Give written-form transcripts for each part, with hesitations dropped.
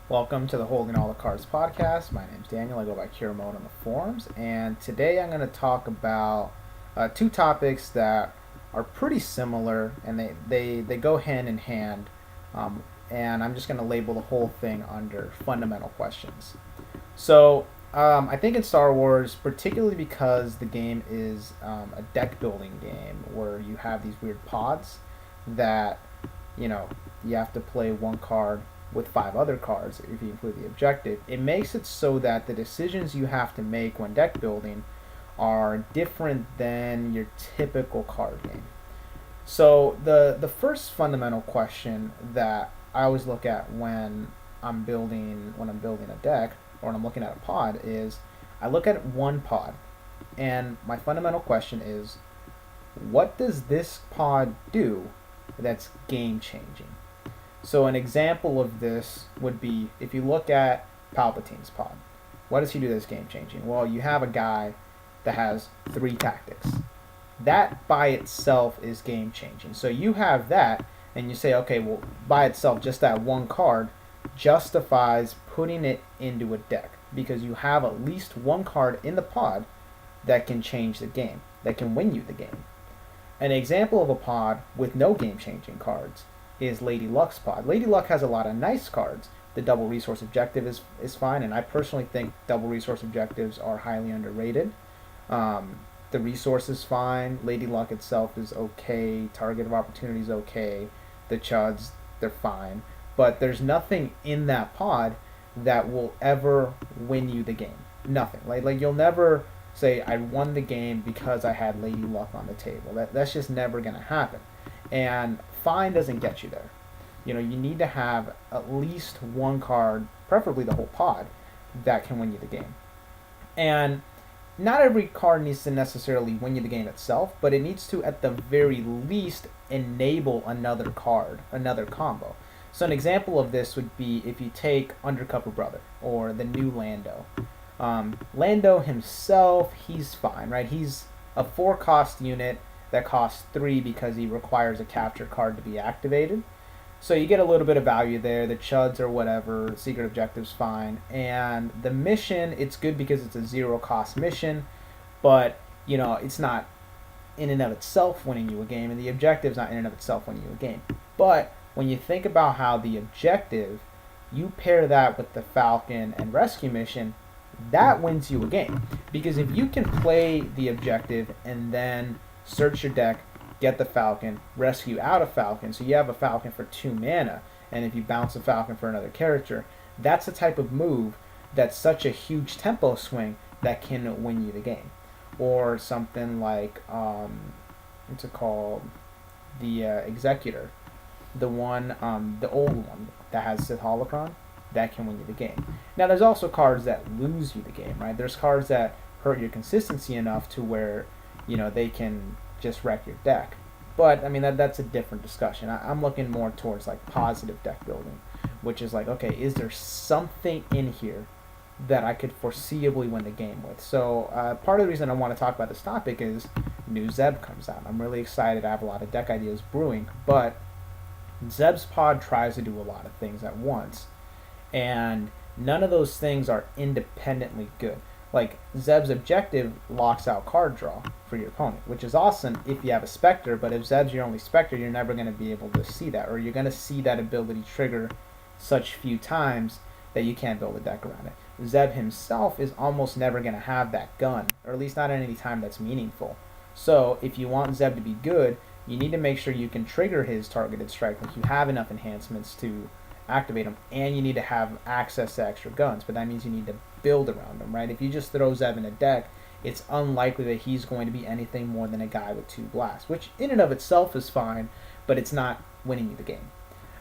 Welcome to the Holding All the Cards podcast. My name's Daniel. I go by Kiramode on the forums, and today I'm going to talk about two topics that are pretty similar, and they go hand in hand. And I'm just going to label the whole thing under fundamental questions. I think in Star Wars, particularly because the game is a deck building game where you have these weird pods that you know you have to play one card with five other cards if you include the objective. It makes it so that the decisions you have to make when deck building are different than your typical card game. So the first fundamental question that I always look at when I'm building a deck or when I'm looking at a pod is I look at one pod and my fundamental question is, what does this pod do that's game changing? So an example of this would be if you look at Palpatine's pod. What does he do that's game changing? Well, you have a guy that has three tactics. That by itself is game changing. So you have that and you say, okay, well, by itself, just that one card justifies putting it into a deck because you have at least one card in the pod that can change the game, that can win you the game. An example of a pod with no game changing cards is Lady Luck's pod. Lady Luck has a lot of nice cards. The double resource objective is fine, and I personally think double resource objectives are highly underrated. The resource is fine. Lady Luck itself is okay. Target of opportunity is okay. The chuds, they're fine. But there's nothing in that pod that will ever win you the game. Nothing. Like you'll never say, I won the game because I had Lady Luck on the table. That's just never going to happen. And fine doesn't get you there. You need to have at least one card, preferably the whole pod, that can win you the game. And not every card needs to necessarily win you the game itself, but it needs to, at the very least, enable another card, another combo. So an example of this would be if you take Undercover Brother, or the new Lando. Lando himself, he's fine, right? He's a 4-cost unit that costs 3 because he requires a capture card to be activated. So you get a little bit of value there. The chuds or whatever, secret objective's fine. And the mission, it's good because it's a 0-cost mission, but it's not in and of itself winning you a game, and the objective's not in and of itself winning you a game. But when you think about how the objective, you pair that with the Falcon and rescue mission, that wins you a game. Because if you can play the objective and then search your deck, get the Falcon, rescue out a Falcon, so you have a Falcon for 2 mana, and if you bounce a Falcon for another character, that's the type of move that's such a huge tempo swing that can win you the game. Or something like, what's it called? The Executor. The old one that has Sith Holocron, that can win you the game. Now, there's also cards that lose you the game, right? There's cards that hurt your consistency enough to where they can just wreck your deck. But I mean that's a different discussion. I'm looking more towards like positive deck building, which is like, okay, is there something in here that I could foreseeably win the game with? So part of the reason I want to talk about this topic is new Zeb comes out. I'm really excited. I have a lot of deck ideas brewing, but Zeb's pod tries to do a lot of things at once, and none of those things are independently good. Like, Zeb's objective locks out card draw for your opponent, which is awesome if you have a Spectre, but if Zeb's your only Spectre, you're never going to be able to see that, or you're going to see that ability trigger such few times that you can't build a deck around it. Zeb himself is almost never going to have that gun, or at least not at any time that's meaningful. So, if you want Zeb to be good, you need to make sure you can trigger his targeted strike, like you have enough enhancements to activate them, and you need to have access to extra guns, but that means you need to build around him, right? If you just throw Zeb in a deck, it's unlikely that he's going to be anything more than a guy with 2 blasts, which in and of itself is fine, but it's not winning you the game.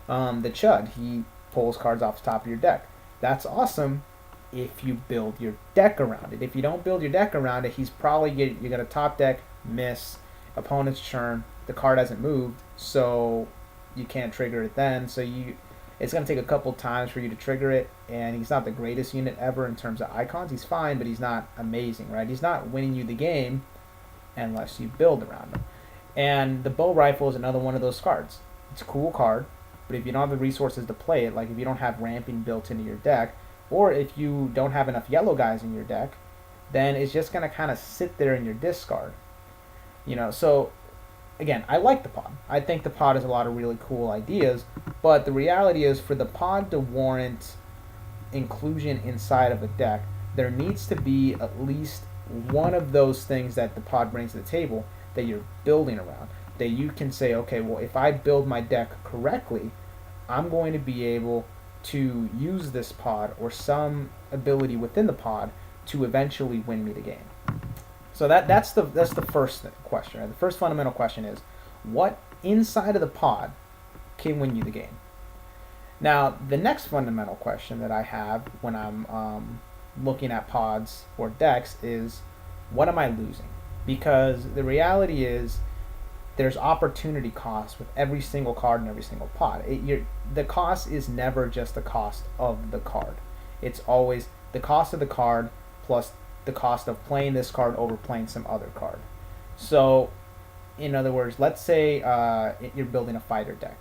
The Chud, he pulls cards off the top of your deck. That's awesome if you build your deck around it. If you don't build your deck around it, he's probably you're going to top deck, miss, opponent's churn, the card hasn't moved, so you can't trigger it then, so it's going to take a couple times for you to trigger it, and he's not the greatest unit ever in terms of icons. He's fine, but he's not amazing, right? He's not winning you the game unless you build around him. And the bow rifle is another one of those cards. It's a cool card. But if you don't have the resources to play it, like if you don't have ramping built into your deck, or if you don't have enough yellow guys in your deck, then it's just going to kind of sit there in your discard. So again, I like the pod. I think the pod has a lot of really cool ideas, but the reality is for the pod to warrant inclusion inside of a deck, there needs to be at least one of those things that the pod brings to the table that you're building around. That you can say, okay, well, if I build my deck correctly, I'm going to be able to use this pod or some ability within the pod to eventually win me the game. So that's the first question. Right? The first fundamental question is, what inside of the pod can win you the game? Now, the next fundamental question that I have when I'm looking at pods or decks is, what am I losing? Because the reality is, there's opportunity cost with every single card in every single pod. The cost is never just the cost of the card. It's always the cost of the card plus the cost of playing this card over playing some other card. So, in other words, let's say you're building a fighter deck,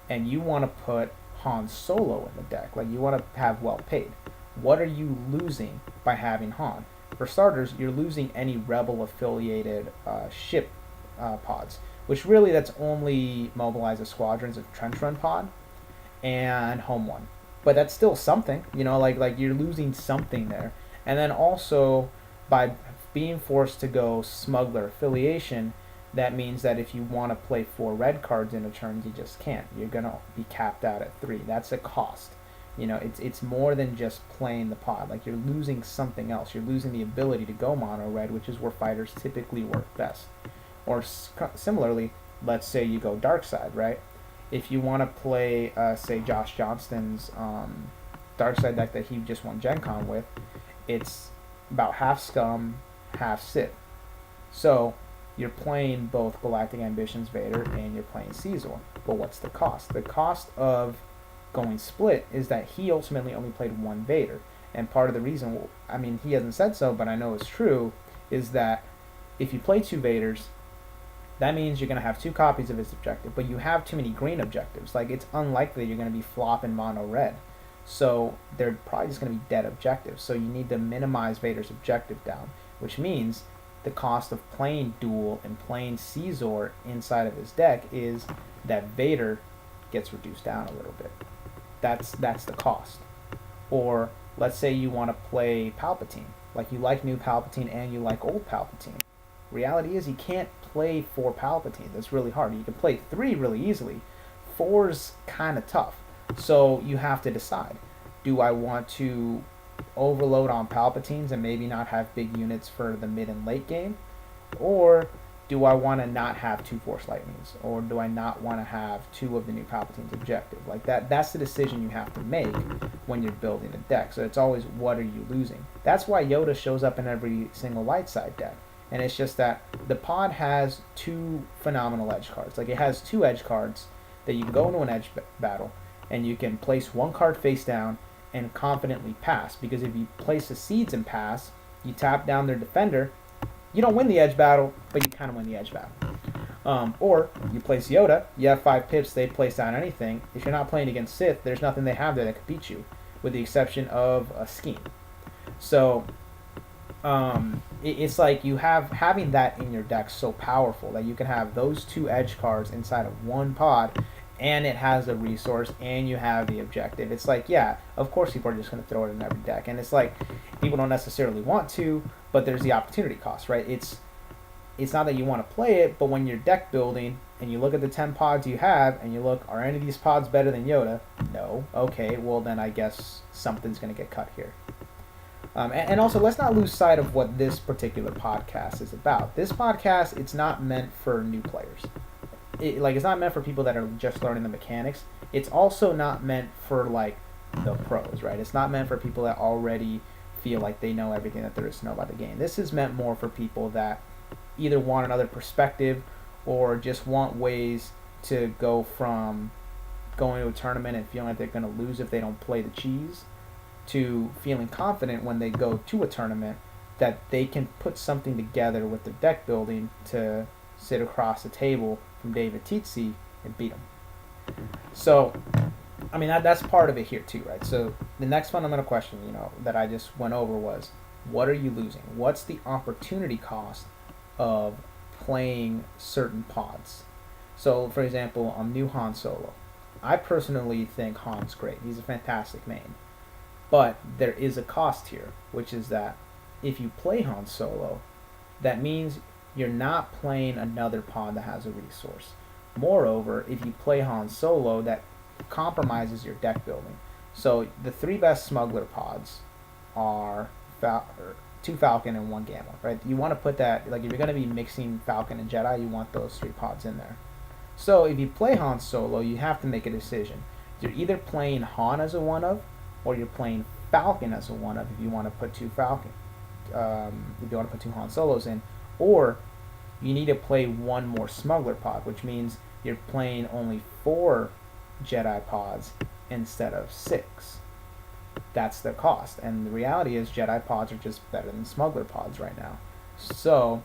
and you want to put Han Solo in the deck. Like, you want to have well paid. What are you losing by having Han? For starters, you're losing any Rebel affiliated ship pods, which really that's only mobilizes squadrons of Trench Run pod and Home One. But that's still something, like you're losing something there. And then also by being forced to go Smuggler affiliation, that means that if you want to play 4 red cards in a turn, you just can't. You're going to be capped out at 3. That's a cost. It's more than just playing the pod. Like, you're losing something else. You're losing the ability to go mono red, which is where fighters typically work best. Or similarly, let's say you go dark side, right? If you want to play, say, Josh Johnston's dark side deck that he just won Gen Con with, it's about half Scum, half Sith. So you're playing both Galactic Ambitions Vader and you're playing Caesar. But what's the cost? The cost of going split is that he ultimately only played 1 Vader. And part of the reason, he hasn't said so, but I know it's true, is that if you play 2 Vaders, that means you're going to have 2 copies of his objective, but you have too many green objectives. Like, it's unlikely you're going to be flopping mono red. So they're probably just going to be dead objectives. So you need to minimize Vader's objective down, which means the cost of playing Duel and playing Caesar inside of his deck is that Vader gets reduced down a little bit. That's the cost. Or let's say you want to play Palpatine. Like, you like new Palpatine and you like old Palpatine. Reality is you can't play 4 Palpatine. That's really hard. You can play 3 really easily. 4's kind of tough. So you have to decide. Do I want to overload on Palpatines and maybe not have big units for the mid and late game? Or do I want to not have 2 Force Lightnings? Or do I not want to have 2 of the new Palpatine's objective? Like, that's the decision you have to make when you're building a deck. So it's always, what are you losing? That's why Yoda shows up in every single light side deck. And it's just that the pod has 2 phenomenal edge cards. Like, it has 2 edge cards that you can go into an edge battle, and you can place 1 card face down and confidently pass. Because if you place the Seeds and pass, you tap down their defender, you don't win the edge battle, but you kind of win the edge battle. Or you place Yoda, you have 5 pips, they place down anything. If you're not playing against Sith, there's nothing they have there that could beat you, with the exception of a scheme. So it's like having that in your deck so powerful that you can have those 2 edge cards inside of 1 pod, and it has the resource, and you have the objective. It's like, yeah, of course people are just going to throw it in every deck, and it's like people don't necessarily want to, but there's the opportunity cost, right? It's not that you want to play it, but when you're deck building and you look at the 10 pods you have and you look, are any of these pods better than Yoda? No. Okay, well then I guess something's going to get cut here. And also, let's not lose sight of what this particular podcast is about. This podcast, it's not meant for new players. It's not meant for people that are just learning the mechanics. It's also not meant for, like, the pros, right? It's not meant for people that already feel like they know everything that there is to know about the game. This is meant more for people that either want another perspective or just want ways to go from going to a tournament and feeling like they're going to lose if they don't play the cheese, to feeling confident when they go to a tournament that they can put something together with their deck building to sit across the table from David HATC and beat them. So, I mean, that's part of it here too, right? So the next fundamental question, that I just went over was, what are you losing? What's the opportunity cost of playing certain pods? So, for example, new Han Solo. I personally think Han's great. He's a fantastic main. But there is a cost here, which is that if you play Han Solo, that means you're not playing another pod that has a resource. Moreover, if you play Han Solo, that compromises your deck building. So the three best smuggler pods are two Falcon and one Gamma, right? You want to put that, like, if you're going to be mixing Falcon and Jedi, you want those three pods in there. So if you play Han Solo, you have to make a decision. You're either playing Han as a one of, or you're playing Falcon as a one of if you want to put two Falcon, if you want to put two Han Solos in, or you need to play one more smuggler pod, which means you're playing only 4 Jedi pods instead of 6. That's the cost. And the reality is Jedi pods are just better than smuggler pods right now. So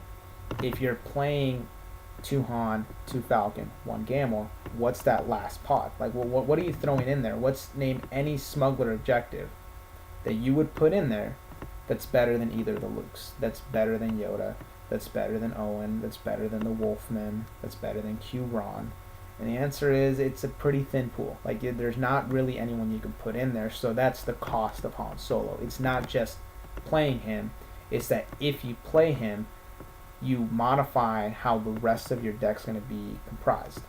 if you're playing 2 Han, 2 Falcon, 1 Gamma, what's that last pod? Like, what are you throwing in there? Name any smuggler objective that you would put in there that's better than either of the Lukes, that's better than Yoda, that's better than Owen, that's better than the Wolfman, that's better than Q-Ron? And the answer is it's a pretty thin pool. Like, there's not really anyone you can put in there, so that's the cost of Han Solo. It's not just playing him, it's that if you play him, you modify how the rest of your deck's going to be comprised.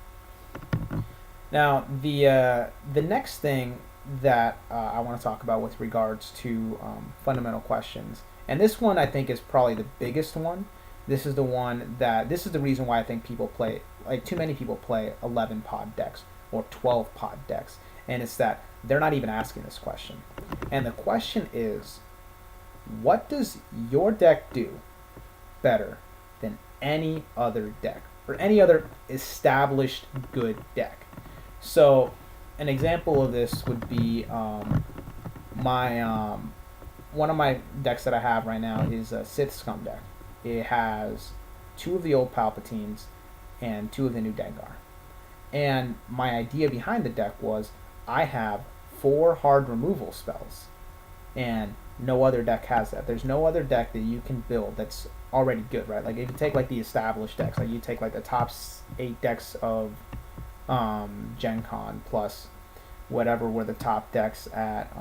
Now, the next thing that I want to talk about with regards to fundamental questions, and this one I think is probably the biggest one. This is the reason why I think people play, like, too many people play 11 pod decks or 12 pod decks, and it's that they're not even asking this question. And the question is, what does your deck do better than any other deck or any other established good deck? So an example of this would be my one of my decks that I have right now is a Sith Scum deck. It has 2 of the old Palpatines and 2 of the new Dengar. And my idea behind the deck was I have 4 hard removal spells, and no other deck has that. There's no other deck that you can build that's already good, right? Like, if you take, like, the established decks, like you take, like, the top 8 decks of Gen Con plus whatever were the top decks at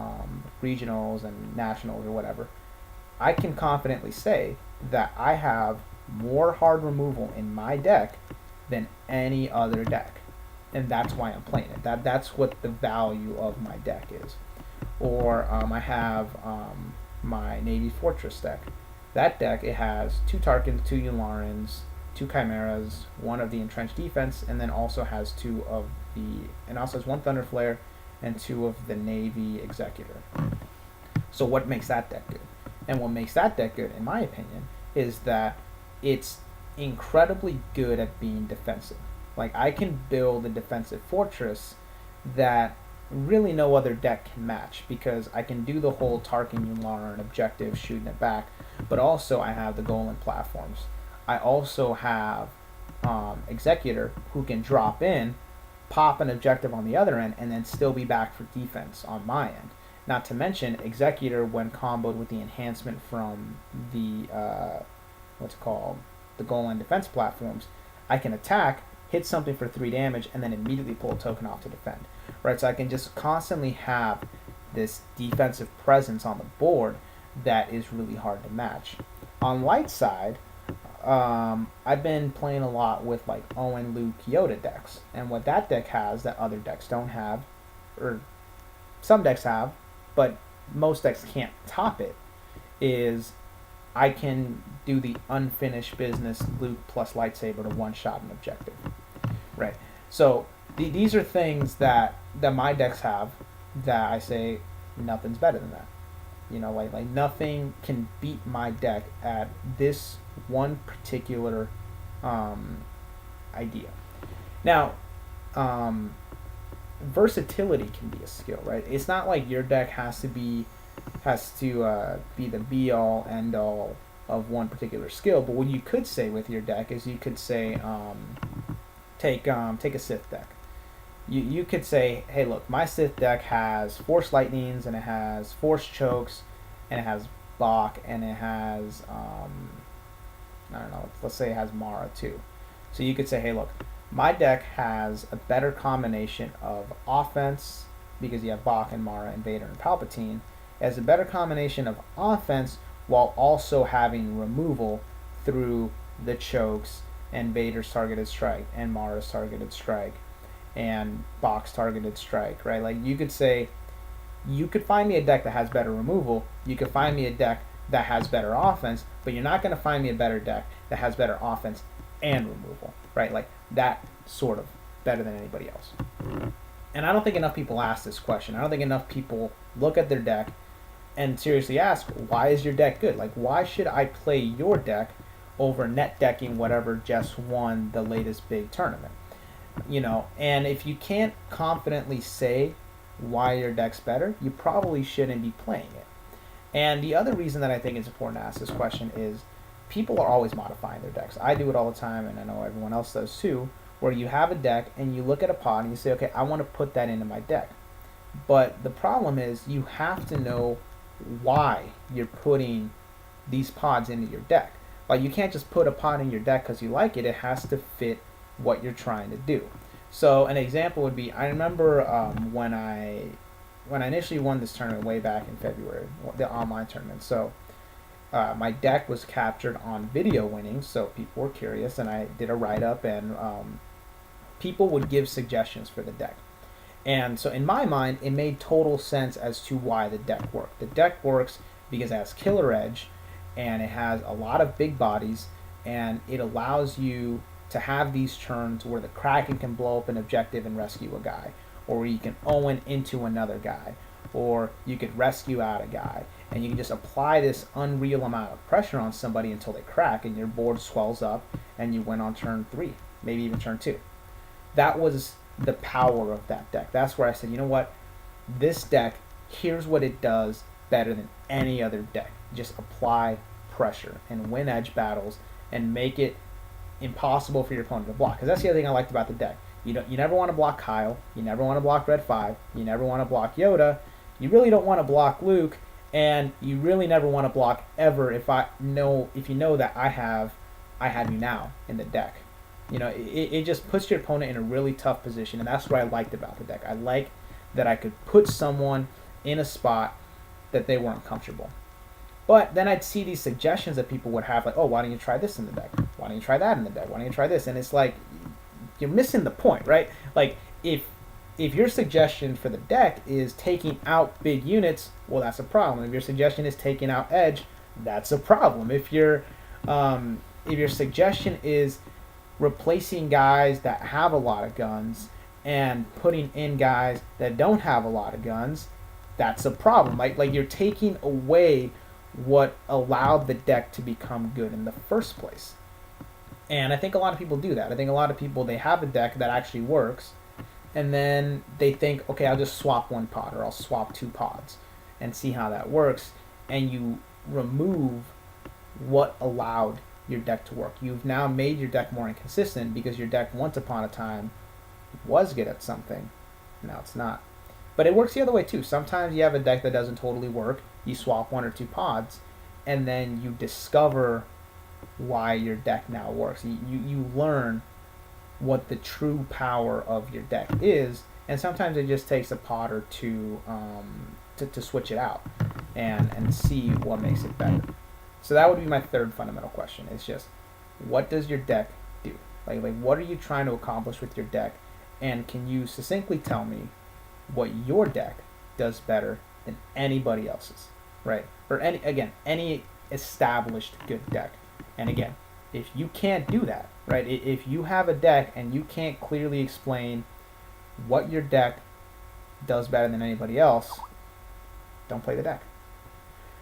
regionals and nationals or whatever, I can confidently say that I have more hard removal in my deck than any other deck, and that's why I'm playing it. That's what the value of my deck is. Or I have my Navy Fortress deck. That deck, it has 2 Tarkins, 2 Yularans, 2 Chimeras, 1 of the Entrenched Defense, and then also has 2 of the, and also has 1 Thunder Flare and 2 of the Navy Executor. So what makes that deck good? And what makes that deck good, in my opinion, is that it's incredibly good at being defensive. Like, I can build a defensive fortress that really no other deck can match, because I can do the whole Tarkin Yularen objective, shooting it back, but also I have the Golan platforms. I also have Executor, who can drop in, pop an objective on the other end, and then still be back for defense on my end. Not to mention, Executor, when comboed with the enhancement from the the Golan defense platforms, I can attack, hit something for 3 damage, and then immediately pull a token off to defend. Right, so I can just constantly have this defensive presence on the board that is really hard to match. On light side, I've been playing a lot with, like, Owen, Luke, Yoda decks, and what that deck has that other decks don't have, or some decks have, but most decks can't top it, is I can do the unfinished business Luke plus lightsaber to one-shot an objective. Right. So these are things that my decks have that I say nothing's better than that. Like nothing can beat my deck at this one particular idea. Now, versatility can be a skill, right? It's not like your deck has to be the be all end all of one particular skill. But what you could say with your deck is you could say take a Sith deck. You could say, hey, look, my Sith deck has Force Lightnings, and it has Force Chokes, and it has Bach, and it has, I don't know, let's say it has Mara too. So you could say, hey, look, my deck has a better combination of offense, because you have Bach and Mara and Vader and Palpatine. It has a better combination of offense while also having removal through the chokes and Vader's targeted strike and Mara's targeted strike and Bach's targeted strike, right? Like you could say, you could find me a deck that has better removal. You could find me a deck that has better offense, but you're not going to find me a better deck that has better offense and removal, right? Like that sort of better than anybody else. And I don't think enough people ask this question. I don't think enough people look at their deck and seriously ask, why is your deck good? Like, why should I play your deck over net decking whatever just won the latest big tournament? You know, and if you can't confidently say why your deck's better, you probably shouldn't be playing it. And the other reason that I think it's important to ask this question is people are always modifying their decks. I do it all the time, and I know everyone else does too, where you have a deck and you look at a pod and you say, okay, I want to put that into my deck. But the problem is you have to know why you're putting these pods into your deck. Like you can't just put a pod in your deck because you like it. It has to fit what you're trying to do. So an example would be, I remember when I initially won this tournament way back in February, the online tournament. So my deck was captured on video winnings, so people were curious, and I did a write-up, and people would give suggestions for the deck. And so in my mind, it made total sense as to why the deck worked. The deck works because it has killer edge, and it has a lot of big bodies, and it allows you to have these turns where the Kraken can blow up an objective and rescue a guy, or you can Owen into another guy, or you could rescue out a guy, and you can just apply this unreal amount of pressure on somebody until they crack, and your board swells up, and you win on turn 3, maybe even turn 2. That was the power of that deck. That's where I said, you know what, this deck, here's what it does better than any other deck. Just apply pressure and win edge battles and make it impossible for your opponent to block. Because that's the other thing I liked about the deck. You never want to block Kyle. You never want to block Red 5. You never want to block Yoda. You really don't want to block Luke, and you really never want to block ever if you know that I have you now in the deck. You know, it just puts your opponent in a really tough position, and that's what I liked about the deck. I like that I could put someone in a spot that they weren't comfortable. But then I'd see these suggestions that people would have, like, oh, why don't you try this in the deck? Why don't you try that in the deck? Why don't you try this? And it's like, you're missing the point, right? Like, if your suggestion for the deck is taking out big units, well, that's a problem. If your suggestion is taking out edge, that's a problem. If your suggestion is replacing guys that have a lot of guns and putting in guys that don't have a lot of guns, that's a problem. Like you're taking away what allowed the deck to become good in the first place. And I think a lot of people do that. I think a lot of people, they have a deck that actually works, and then they think, okay, I'll just swap one pod, or I'll swap 2 pods and see how that works, and you remove what allowed your deck to work. You've now made your deck more inconsistent because your deck once upon a time was good at something. Now it's not. But it works the other way too. Sometimes you have a deck that doesn't totally work. You swap 1 or 2 pods, and then you discover why your deck now works. You learn what the true power of your deck is, and sometimes it just takes a pod or 2 to switch it out and see what makes it better. So that would be my third fundamental question. It's just, what does your deck do? Like what are you trying to accomplish with your deck? And can you succinctly tell me what your deck does better than anybody else's, right? Or any established good deck. And again, if you can't do that, right? If you have a deck and you can't clearly explain what your deck does better than anybody else, don't play the deck.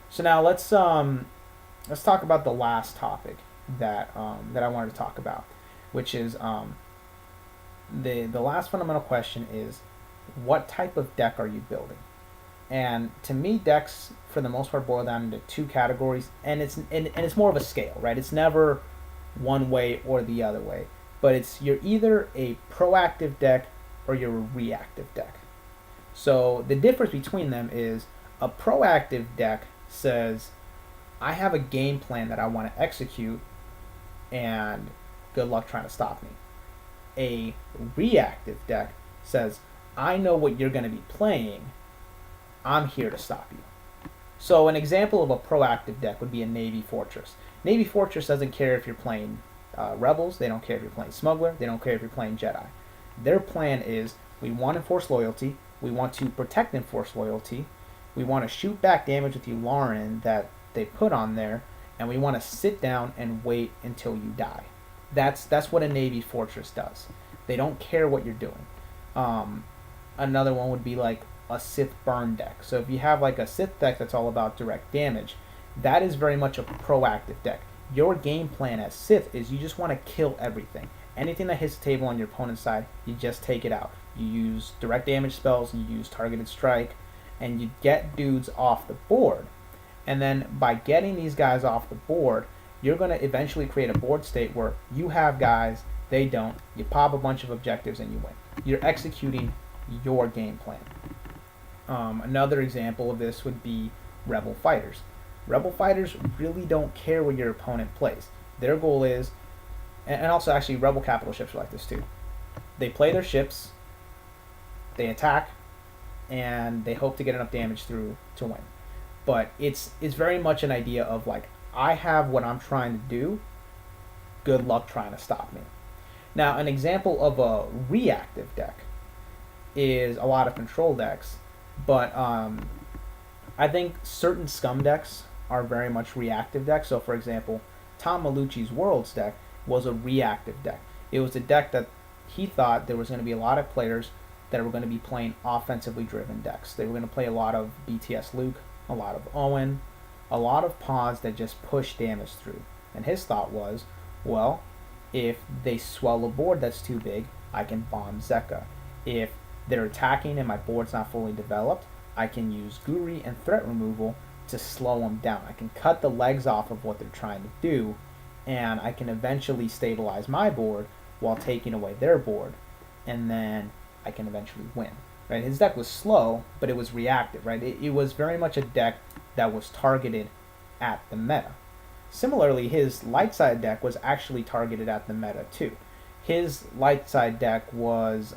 So now let's talk about the last topic that I wanted to talk about, which is the last fundamental question is, what type of deck are you building? And to me, decks for the most part boil down into 2 categories, and it's more of a scale, right? It's never one way or the other way, but you're either a proactive deck or you're a reactive deck. So the difference between them is a proactive deck says, I have a game plan that I want to execute, and good luck trying to stop me. A reactive deck says, I know what you're going to be playing, I'm here to stop you. So an example of a proactive deck would be a Navy Fortress. Navy Fortress doesn't care if you're playing Rebels, they don't care if you're playing Smuggler, they don't care if you're playing Jedi. Their plan is, we want to enforce loyalty, we want to protect enforced loyalty, we want to shoot back damage with the Lauren that they put on there, and we want to sit down and wait until you die. That's what a Navy Fortress does. They don't care what you're doing. Another one would be like a Sith burn deck. So if you have like a Sith deck that's all about direct damage, that is very much a proactive deck. Your game plan as Sith is you just want to kill everything. Anything that hits the table on your opponent's side, you just take it out. You use direct damage spells, you use targeted strike, and you get dudes off the board. And then by getting these guys off the board, you're going to eventually create a board state where you have guys, they don't. You pop a bunch of objectives and you win. You're executing your game plan. Another example of this would be Rebel Fighters. Rebel Fighters really don't care what your opponent plays. Their goal is, and also actually Rebel capital ships are like this too. They play their ships, they attack, and they hope to get enough damage through to win. But it's very much an idea of like, I have what I'm trying to do, good luck trying to stop me. Now an example of a reactive deck is a lot of control decks, but I think certain scum decks are very much reactive decks. So for example, Tom Malucci's Worlds deck was a reactive deck. It was a deck that he thought there was going to be a lot of players that were going to be playing offensively driven decks. They were going to play a lot of BTS Luke, a lot of Owen, a lot of pods that just push damage through. And his thought was, well, if they swell a board that's too big, I can bomb Zeka. If they're attacking and my board's not fully developed, I can use Guri and threat removal to slow them down. I can cut the legs off of what they're trying to do, and I can eventually stabilize my board while taking away their board, and then I can eventually win. Right? His deck was slow, but it was reactive. Right? It was very much a deck that was targeted at the meta. Similarly, his light side deck was actually targeted at the meta too. His light side deck was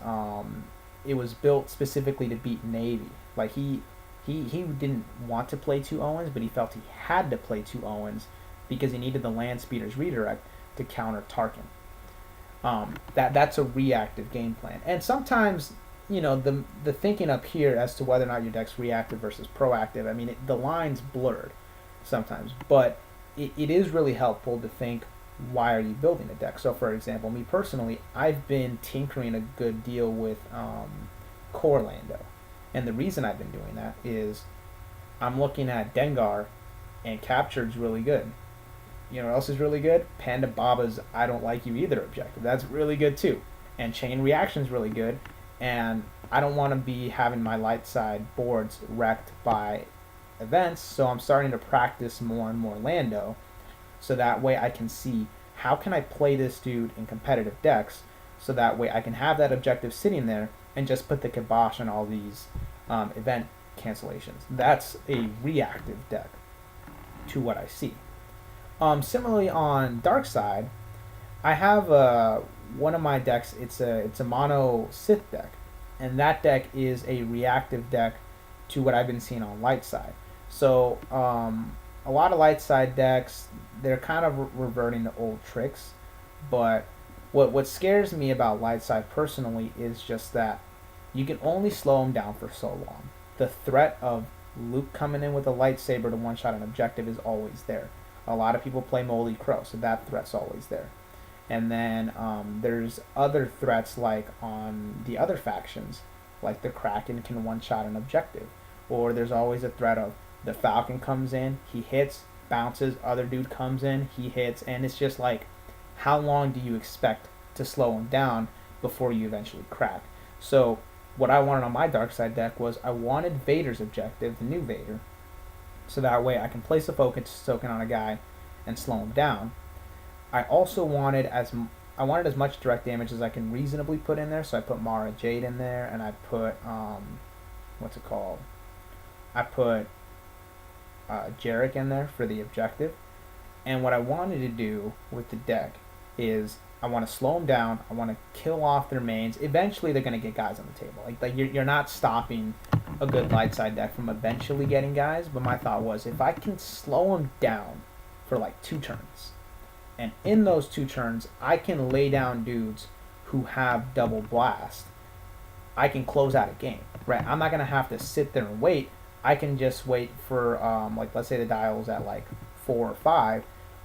it was built specifically to beat Navy. Like he didn't want to play two Owens, but he felt he had to play two Owens because he needed the land speeder's redirect to counter Tarkin. That's a reactive game plan. And sometimes, the thinking up here as to whether or not your deck's reactive versus proactive, I mean, the line's blurred sometimes, but it is really helpful to think, why are you building a deck? So for example, me personally, I've been tinkering a good deal with Core Lando. And the reason I've been doing that is I'm looking at Dengar, and Captured's really good. You know what else is really good? Panda Baba's I Don't Like You Either objective. That's really good too. And Chain Reaction's really good. And I don't want to be having my light side boards wrecked by events, so I'm starting to practice more and more Lando, so that way I can see how can I play this dude in competitive decks, so that way I can have that objective sitting there and just put the kibosh on all these event cancellations. That's a reactive deck to what I see. Similarly on dark side, I have one of my decks. It's a mono Sith deck, and that deck is a reactive deck to what I've been seeing on light side. So a lot of light side decks, they're kind of reverting to old tricks, but what scares me about light side personally is just that you can only slow them down for so long. The threat of Luke coming in with a lightsaber to one-shot an objective is always there. A lot of people play Moldy Crow, so that threat's always there. And then there's other threats like on the other factions, like the Kraken can one-shot an objective. Or there's always a threat of the Falcon comes in, he hits, bounces, other dude comes in, he hits, and it's just like, how long do you expect to slow him down before you eventually crack? So what I wanted on my dark side deck was I wanted Vader's objective, the new Vader, so that way I can place a focus token on a guy and slow him down. I also wanted I wanted as much direct damage as I can reasonably put in there. So I put Mara Jade in there, and I put what's it called? I put Jarek in there for the objective. And what I wanted to do with the deck is I want to slow them down. I want to kill off their mains. Eventually, they're going to get guys on the table. Like you're not stopping a good light side deck from eventually getting guys. But my thought was, if I can slow them down for like 2 turns, and in those 2 turns, I can lay down dudes who have double blast, I can close out a game. Right? I'm not going to have to sit there and wait. I can just wait for like, let's say the dial's at like 4 or 5.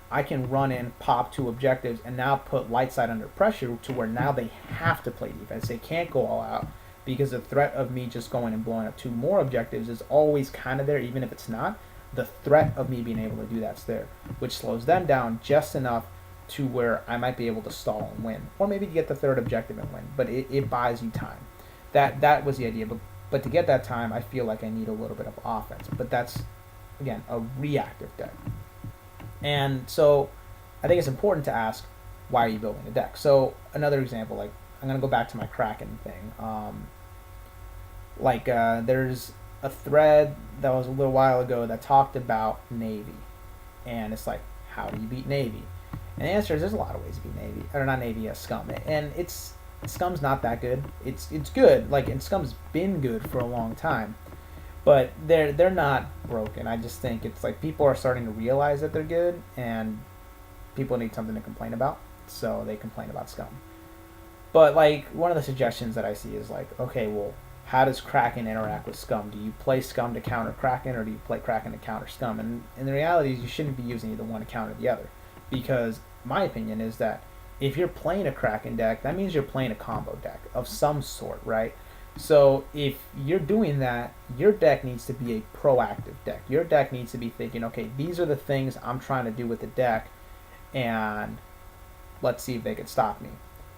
I can run in, pop 2 objectives, and now put light side under pressure to where now they have to play defense. They can't go all out because the threat of me just going and blowing up 2 more objectives is always kind of there, even if it's not. The threat of me being able to do that's there, which slows them down just enough to where I might be able to stall and win, or maybe get the 3rd objective and win. But it buys you time. That was the idea. But to get that time, I feel like I need a little bit of offense. But that's, again, a reactive deck. And so I think it's important to ask, why are you building a deck? So another example, like I'm going to go back to my Kraken thing. There's a thread that was a little while ago that talked about Navy. And it's like, how do you beat Navy? And the answer is there's a lot of ways to beat Navy. Or not Navy, Scum. And Scum's not that good. It's good. And Scum's been good for a long time. But they're not broken. I just think it's like people are starting to realize that they're good, and people need something to complain about, so they complain about Scum. But one of the suggestions that I see is okay, well, how does Kraken interact with Scum? Do you play Scum to counter Kraken, or do you play Kraken to counter Scum? And the reality is you shouldn't be using either one to counter the other, because my opinion is that if you're playing a Kraken deck, that means you're playing a combo deck of some sort, right? So if you're doing that, your deck needs to be a proactive deck. Your deck needs to be thinking, okay, these are the things I'm trying to do with the deck, and let's see if they can stop me.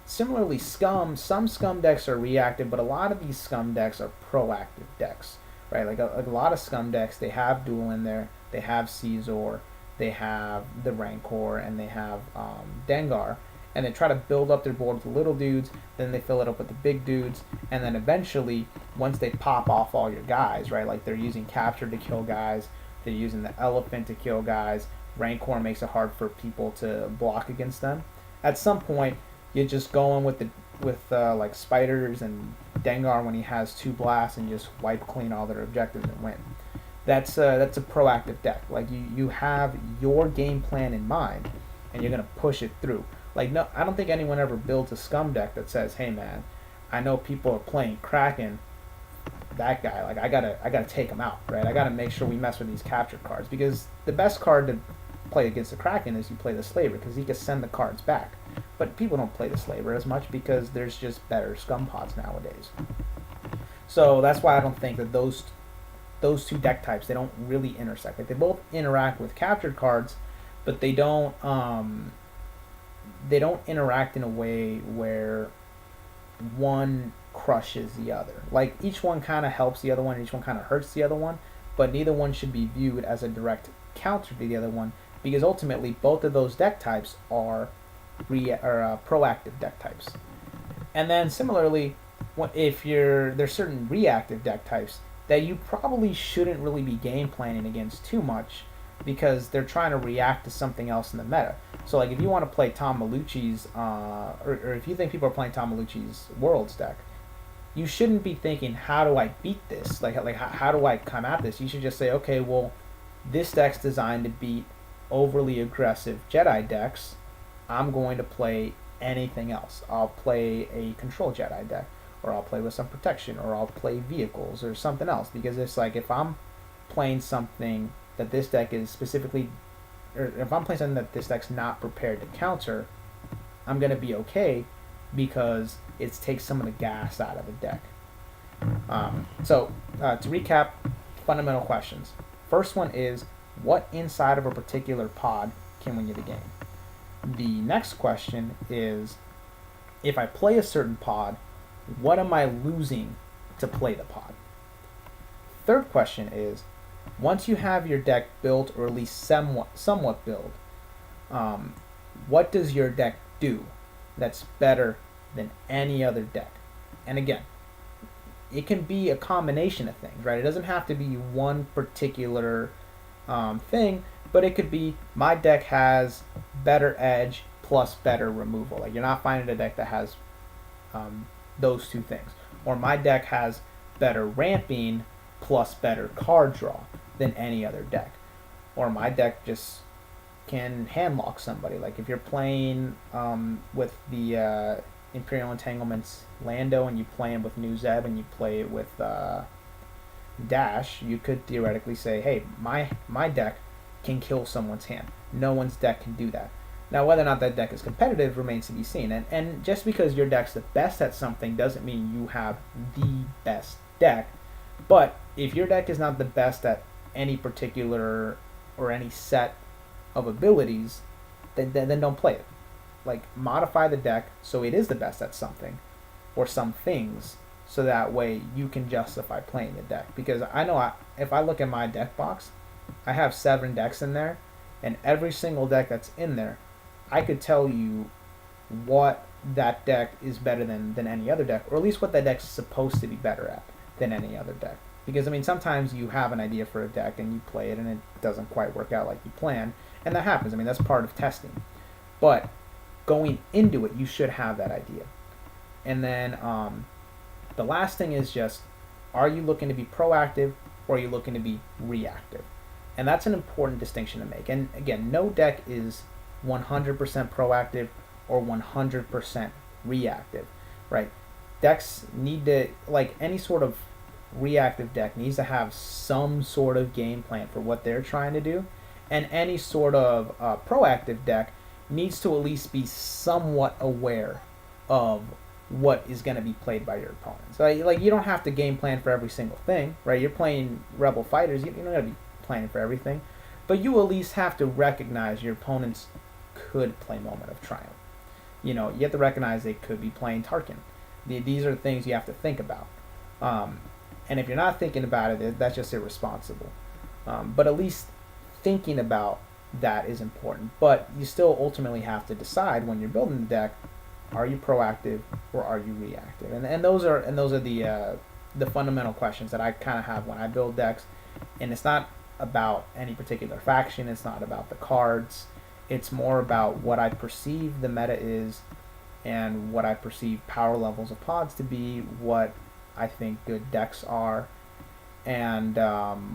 Similarly, Scum, some Scum decks are reactive, but a lot of these Scum decks are proactive decks, right? A lot of Scum decks, they have Duel in there, they have Caesar, they have the Rancor, and they have Dengar. And they try to build up their board with the little dudes, then they fill it up with the big dudes, and then eventually, once they pop off all your guys, right, they're using Capture to kill guys, they're using the Elephant to kill guys, Rancor makes it hard for people to block against them. At some point, you're just going with Spiders and Dengar when he has 2 blasts and just wipe clean all their objectives and win. That's a proactive deck. You have your game plan in mind, and you're going to push it through. No, I don't think anyone ever builds a Scum deck that says, "Hey, man, I know people are playing Kraken. That guy, I gotta take him out, right? I gotta make sure we mess with these captured cards, because the best card to play against the Kraken is you play the Slaver, because he can send the cards back. But people don't play the Slaver as much because there's just better Scum pods nowadays. So that's why I don't think that those 2 deck types, they don't really intersect. They both interact with captured cards, but they don't interact in a way where one crushes the other. Each one kind of helps the other one, each one kind of hurts the other one, but neither one should be viewed as a direct counter to the other one, because ultimately both of those deck types are proactive deck types. And then similarly, there's certain reactive deck types that you probably shouldn't really be game planning against too much, because they're trying to react to something else in the meta. So if you want to play Tom Malucci's, or if you think people are playing Tom Malucci's Worlds deck, you shouldn't be thinking, how do I beat this? How do I come at this? You should just say, okay, well, this deck's designed to beat overly aggressive Jedi decks. I'm going to play anything else. I'll play a control Jedi deck, or I'll play with some protection, or I'll play vehicles, or something else. Because it's if I'm playing something that this deck is specifically, or if I'm playing something that this deck's not prepared to counter, I'm going to be okay, because it takes some of the gas out of the deck. So to recap, fundamental questions. First one is, what inside of a particular pod can win you the game? The next question is, if I play a certain pod, what am I losing to play the pod? Third question is, once you have your deck built, or at least somewhat built, what does your deck do? that's better than any other deck. And again, it can be a combination of things, right? It doesn't have to be one particular thing, but it could be my deck has better edge plus better removal. Like, you're not finding a deck that has those two things. Or my deck has better ramping plus better card draw than any other deck. Or my deck just can handlock somebody. Like, if you're playing with the Imperial Entanglements Lando and you play him with New Zeb and you play it with Dash, you could theoretically say, hey, my deck can kill someone's hand. No one's deck can do that. Now, whether or not that deck is competitive remains to be seen. And just because your deck's the best at something doesn't mean you have the best deck. But if your deck is not the best at any particular or any set of abilities, then don't play it. Like, modify the deck so it is the best at something or some things, so that way you can justify playing the deck. Because I know if I look at my deck box, I have 7 decks in there, and every single deck that's in there, I could tell you what that deck is better than any other deck, or at least what that deck's supposed to be better at than any other deck. Because, I mean, sometimes you have an idea for a deck and you play it and it doesn't quite work out like you planned, and that happens. I mean, that's part of testing. But going into it, you should have that idea. And then the last thing is just, are you looking to be proactive or are you looking to be reactive? And that's an important distinction to make. And again, no deck is 100% proactive or 100% reactive, right? Decks need to, like any sort of reactive deck, needs to have some sort of game plan for what they're trying to do, and any sort of proactive deck needs to at least be somewhat aware of what is going to be played by your opponents. So, like, you don't have to game plan for every single thing, right? You're playing Rebel Fighters, you're not going to be planning for everything, but you at least have to recognize your opponents could play Moment of Triumph. You know, you have to recognize they could be playing Tarkin. These are things you have to think about. And if you're not thinking about it, that's just irresponsible. But at least thinking about that is important. But you still ultimately have to decide when you're building the deck, are you proactive or are you reactive? And those are the fundamental questions that I kind of have when I build decks. And it's not about any particular faction. It's not about the cards. It's more about what I perceive the meta is and what I perceive power levels of pods to be, what I think good decks are, and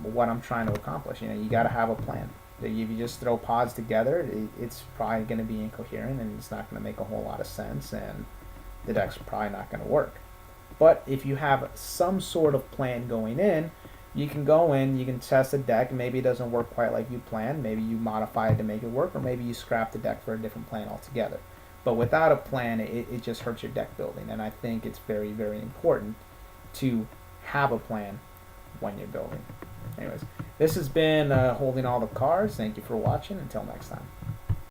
what I'm trying to accomplish. You know, you got to have a plan. If you just throw pods together, it's probably going to be incoherent and it's not going to make a whole lot of sense, and the deck's probably not going to work. But if you have some sort of plan going in, you can go in, you can test a deck, maybe it doesn't work quite like you planned, maybe you modify it to make it work, or maybe you scrap the deck for a different plan altogether. But without a plan, it just hurts your deck building, and I think it's very, very important to have a plan when you're building. Anyways, this has been Holding All the Cards. Thank you for watching. Until next time.